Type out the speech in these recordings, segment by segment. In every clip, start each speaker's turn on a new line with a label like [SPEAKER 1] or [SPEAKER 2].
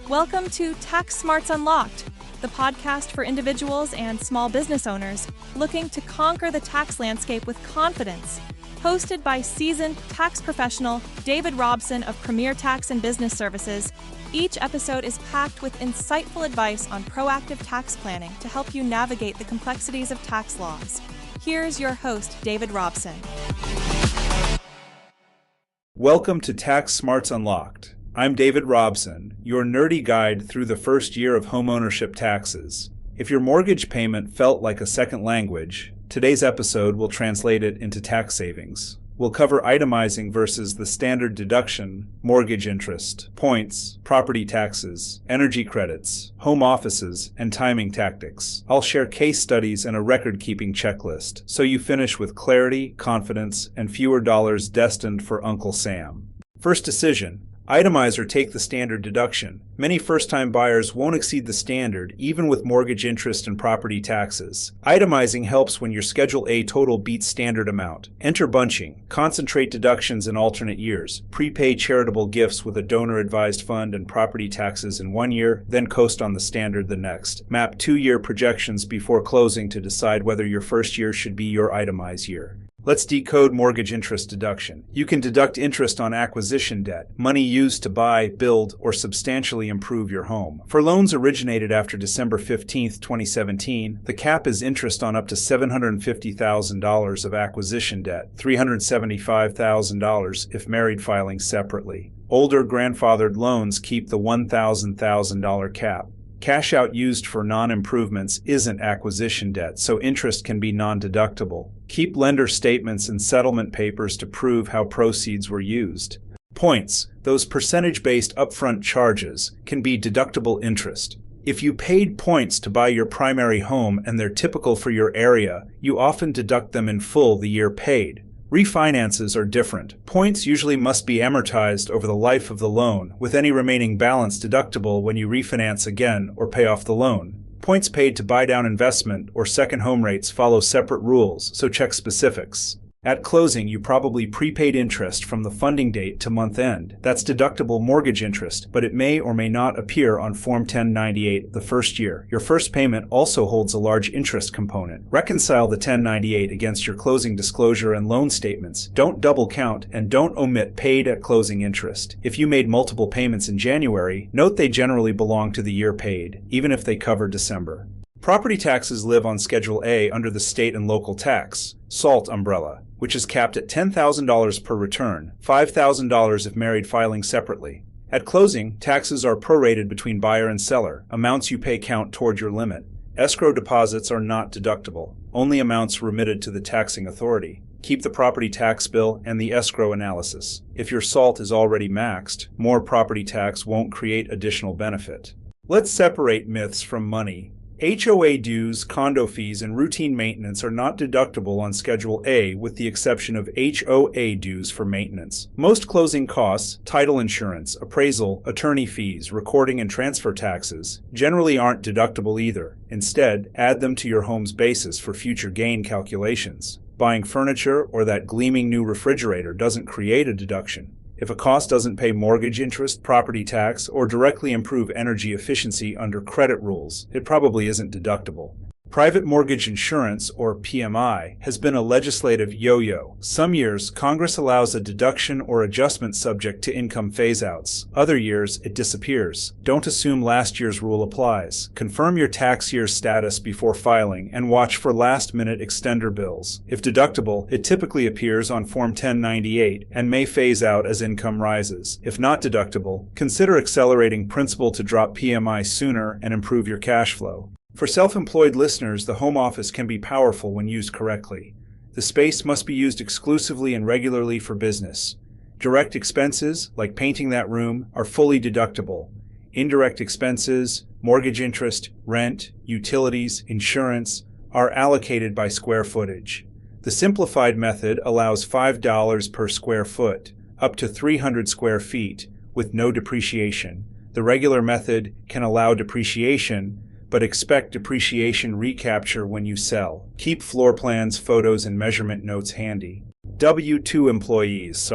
[SPEAKER 1] Welcome to Tax Smarts Unlocked, the podcast for individuals and small business owners looking to conquer the tax landscape with confidence. Hosted by seasoned tax professional David Robson of Premier Tax and Business Services, each episode is packed with insightful advice on proactive tax planning to help you navigate the complexities of tax laws. Here's your host, David Robson.
[SPEAKER 2] Welcome to Tax Smarts Unlocked. I'm David Robson, your nerdy guide through the first year of homeownership taxes. If your mortgage payment felt like a second language, today's episode will translate it into tax savings. We'll cover itemizing versus the standard deduction, mortgage interest, points, property taxes, energy credits, home offices, and timing tactics. I'll share case studies and a record-keeping checklist, so you finish with clarity, confidence, and fewer dollars destined for Uncle Sam. First decision. Itemize or take the standard deduction. Many first-time buyers won't exceed the standard, even with mortgage interest and property taxes. Itemizing helps when your Schedule A total beats standard amount. Enter bunching. Concentrate deductions in alternate years. Prepay charitable gifts with a donor-advised fund and property taxes in 1 year, then coast on the standard the next. Map 2-year projections before closing to decide whether your first year should be your itemize year. Let's decode mortgage interest deduction. You can deduct interest on acquisition debt, money used to buy, build, or substantially improve your home. For loans originated after December 15, 2017, the cap is interest on up to $750,000 of acquisition debt, $375,000 if married filing separately. Older grandfathered loans keep the $1,000 cap. Cash out used for non-improvements isn't acquisition debt, so interest can be non-deductible. Keep lender statements and settlement papers to prove how proceeds were used. Points, those percentage-based upfront charges, can be deductible interest. If you paid points to buy your primary home and they're typical for your area, you often deduct them in full the year paid. Refinances are different. Points usually must be amortized over the life of the loan, with any remaining balance deductible when you refinance again or pay off the loan. Points paid to buy down investment or second home rates follow separate rules, so check specifics. At closing, you probably prepaid interest from the funding date to month end. That's deductible mortgage interest, but it may or may not appear on Form 1098 the first year. Your first payment also holds a large interest component. Reconcile the 1098 against your closing disclosure and loan statements. Don't double count and don't omit paid at closing interest. If you made multiple payments in January, note they generally belong to the year paid, even if they cover December. Property taxes live on Schedule A under the state and local tax, SALT umbrella, which is capped at $10,000 per return, $5,000 if married filing separately. At closing, taxes are prorated between buyer and seller. Amounts you pay count toward your limit. Escrow deposits are not deductible, only amounts remitted to the taxing authority. Keep the property tax bill and the escrow analysis. If your SALT is already maxed, more property tax won't create additional benefit. Let's separate myths from money. HOA dues, condo fees, and routine maintenance are not deductible on Schedule A with the exception of HOA dues for maintenance. Most closing costs, title insurance, appraisal, attorney fees, recording and transfer taxes, generally aren't deductible either. Instead, add them to your home's basis for future gain calculations. Buying furniture or that gleaming new refrigerator doesn't create a deduction. If a cost doesn't pay mortgage interest, property tax, or directly improve energy efficiency under credit rules, it probably isn't deductible. Private mortgage insurance, or PMI, has been a legislative yo-yo. Some years, Congress allows a deduction or adjustment subject to income phase-outs. Other years, it disappears. Don't assume last year's rule applies. Confirm your tax year's status before filing and watch for last-minute extender bills. If deductible, it typically appears on Form 1098 and may phase out as income rises. If not deductible, consider accelerating principal to drop PMI sooner and improve your cash flow. For self-employed listeners, the home office can be powerful when used correctly. The space must be used exclusively and regularly for business. Direct expenses, like painting that room, are fully deductible. Indirect expenses, mortgage interest, rent, utilities, insurance, are allocated by square footage. The simplified method allows $5 per square foot, up to 300 square feet, with no depreciation. The regular method can allow depreciation, but expect depreciation recapture when you sell. Keep floor plans, photos, and measurement notes handy. W-2 employees,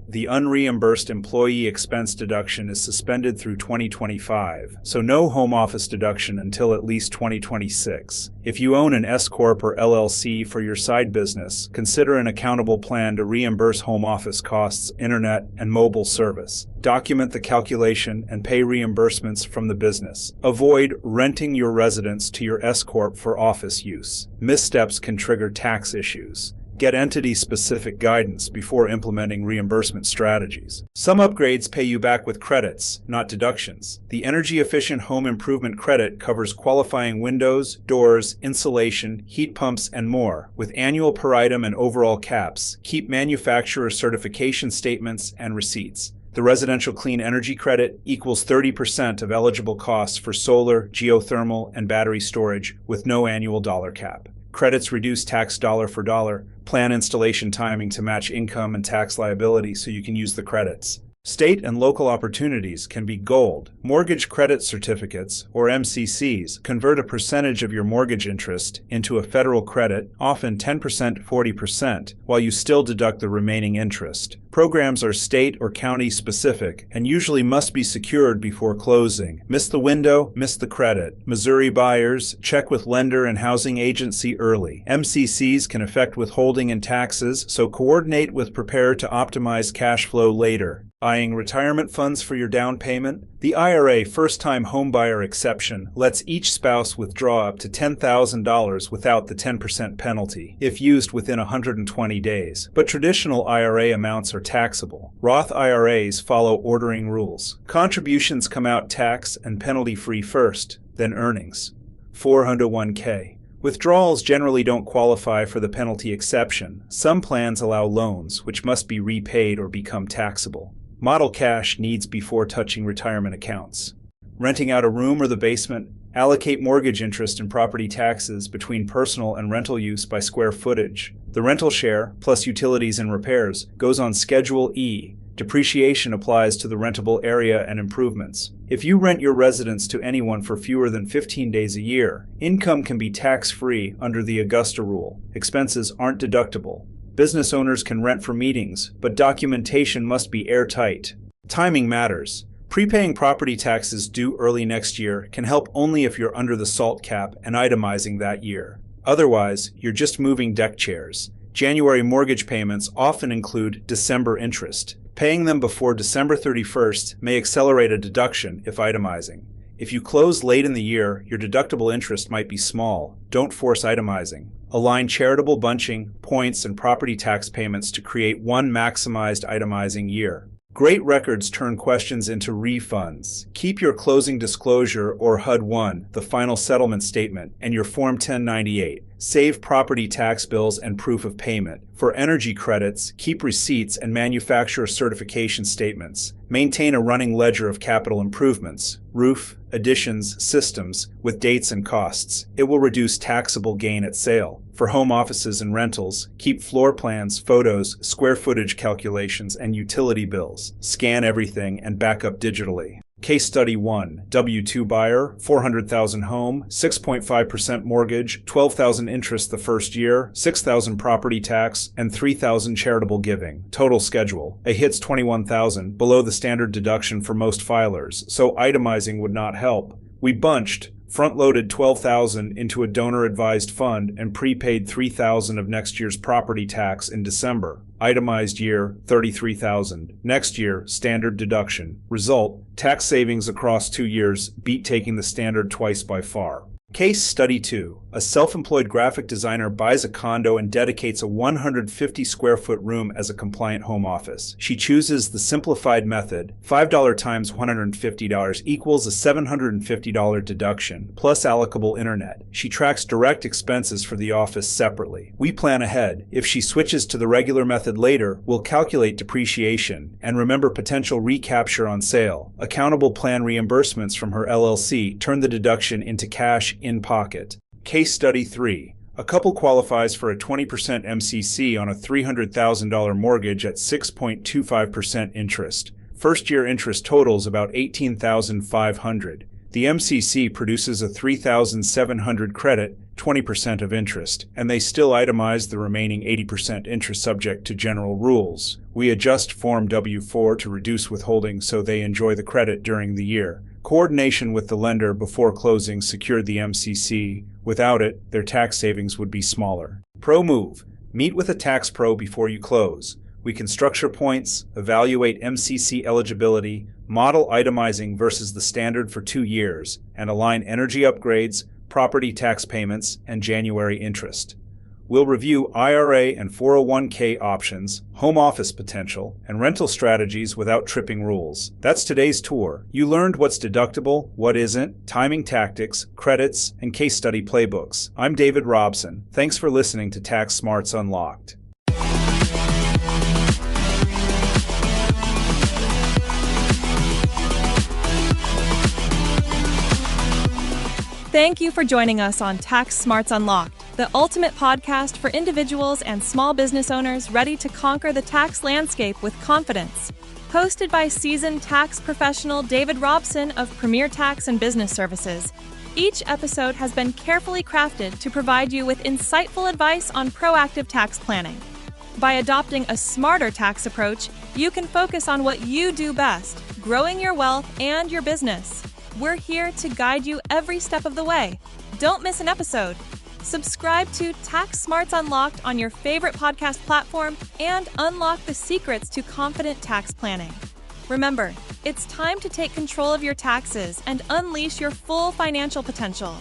[SPEAKER 2] the unreimbursed employee expense deduction is suspended through 2025, so no home office deduction until at least 2026. If you own an S-Corp or LLC for your side business, consider an accountable plan to reimburse home office costs, internet, and mobile service. Document the calculation and pay reimbursements from the business. Avoid renting your residence to your S-Corp for office use. Missteps can trigger tax issues. Get entity-specific guidance before implementing reimbursement strategies. Some upgrades pay you back with credits, not deductions. The energy-efficient home improvement credit covers qualifying windows, doors, insulation, heat pumps, and more, with annual per item and overall caps. Keep manufacturer certification statements and receipts. The residential clean energy credit equals 30% of eligible costs for solar, geothermal, and battery storage with no annual dollar cap. Credits reduce tax dollar for dollar. Plan installation timing to match income and tax liability so you can use the credits. State and local opportunities can be gold. Mortgage credit certificates, or MCCs, convert a percentage of your mortgage interest into a federal credit, often 10%, 40%, while you still deduct the remaining interest. Programs are state or county specific and usually must be secured before closing. Miss the window, miss the credit. Missouri buyers, check with lender and housing agency early. MCCs can affect withholding and taxes, so coordinate with Prepare to optimize cash flow later. Eyeing retirement funds for your down payment? The IRA first-time homebuyer exception lets each spouse withdraw up to $10,000 without the 10% penalty if used within 120 days. But traditional IRA amounts are taxable. Roth IRAs follow ordering rules. Contributions come out tax and penalty-free first, then earnings. 401k. Withdrawals generally don't qualify for the penalty exception. Some plans allow loans, which must be repaid or become taxable. Model cash needs before touching retirement accounts. Renting out a room or the basement, allocate mortgage interest and property taxes between personal and rental use by square footage. The rental share, plus utilities and repairs, goes on Schedule E. Depreciation applies to the rentable area and improvements. If you rent your residence to anyone for fewer than 15 days a year, income can be tax-free under the Augusta rule. Expenses aren't deductible. Business owners can rent for meetings, but documentation must be airtight. Timing matters. Prepaying property taxes due early next year can help only if you're under the SALT cap and itemizing that year. Otherwise, you're just moving deck chairs. January mortgage payments often include December interest. Paying them before December 31st may accelerate a deduction if itemizing. If you close late in the year, your deductible interest might be small. Don't force itemizing. Align charitable bunching, points, and property tax payments to create one maximized itemizing year. Great records turn questions into refunds. Keep your closing disclosure or HUD-1, the final settlement statement, and your Form 1098. Save property tax bills and proof of payment. For energy credits, keep receipts and manufacturer certification statements. Maintain a running ledger of capital improvements, roof, additions, systems, with dates and costs. It will reduce taxable gain at sale. For home offices and rentals, keep floor plans, photos, square footage calculations, and utility bills. Scan everything and back up digitally. Case Study 1. W-2 buyer, $400,000 home, 6.5% mortgage, $12,000 interest the first year, $6,000 property tax, and $3,000 charitable giving. Total schedule. A hit's $21,000, below the standard deduction for most filers, so itemizing would not help. We bunched, front-loaded $12,000 into a donor-advised fund and prepaid $3,000 of next year's property tax in December. Itemized year, $33,000. Next year, standard deduction. Result, tax savings across 2 years beat taking the standard twice by far. Case Study 2. A self-employed graphic designer buys a condo and dedicates a 150 square foot room as a compliant home office. She chooses the simplified method. $5 times $150 equals a $750 deduction, plus allocable internet. She tracks direct expenses for the office separately. We plan ahead. If she switches to the regular method later, we'll calculate depreciation and remember potential recapture on sale. Accountable plan reimbursements from her LLC turn the deduction into cash in pocket. Case Study 3. A couple qualifies for a 20% MCC on a $300,000 mortgage at 6.25% interest. First-year interest totals about $18,500. The MCC produces a 3,700 credit, 20% of interest, and they still itemize the remaining 80% interest subject to general rules. We adjust Form W-4 to reduce withholding so they enjoy the credit during the year. Coordination with the lender before closing secured the MCC. Without it, their tax savings would be smaller. Pro Move. Meet with a tax pro before you close. We can structure points, evaluate MCC eligibility, model itemizing versus the standard for 2 years, and align energy upgrades, property tax payments, and January interest. We'll review IRA and 401k options, home office potential, and rental strategies without tripping rules. That's today's tour. You learned what's deductible, what isn't, timing tactics, credits, and case study playbooks. I'm David Robson. Thanks for listening to Tax Smarts Unlocked.
[SPEAKER 1] Thank you for joining us on Tax Smarts Unlocked, the ultimate podcast for individuals and small business owners ready to conquer the tax landscape with confidence. Hosted by seasoned tax professional David Robson of Premier Tax and Business Services. Each episode has been carefully crafted to provide you with insightful advice on proactive tax planning. By adopting a smarter tax approach, you can focus on what you do best, growing your wealth and your business. We're here to guide you every step of the way. Don't miss an episode. Subscribe to Tax Smarts Unlocked on your favorite podcast platform and unlock the secrets to confident tax planning. Remember, it's time to take control of your taxes and unleash your full financial potential.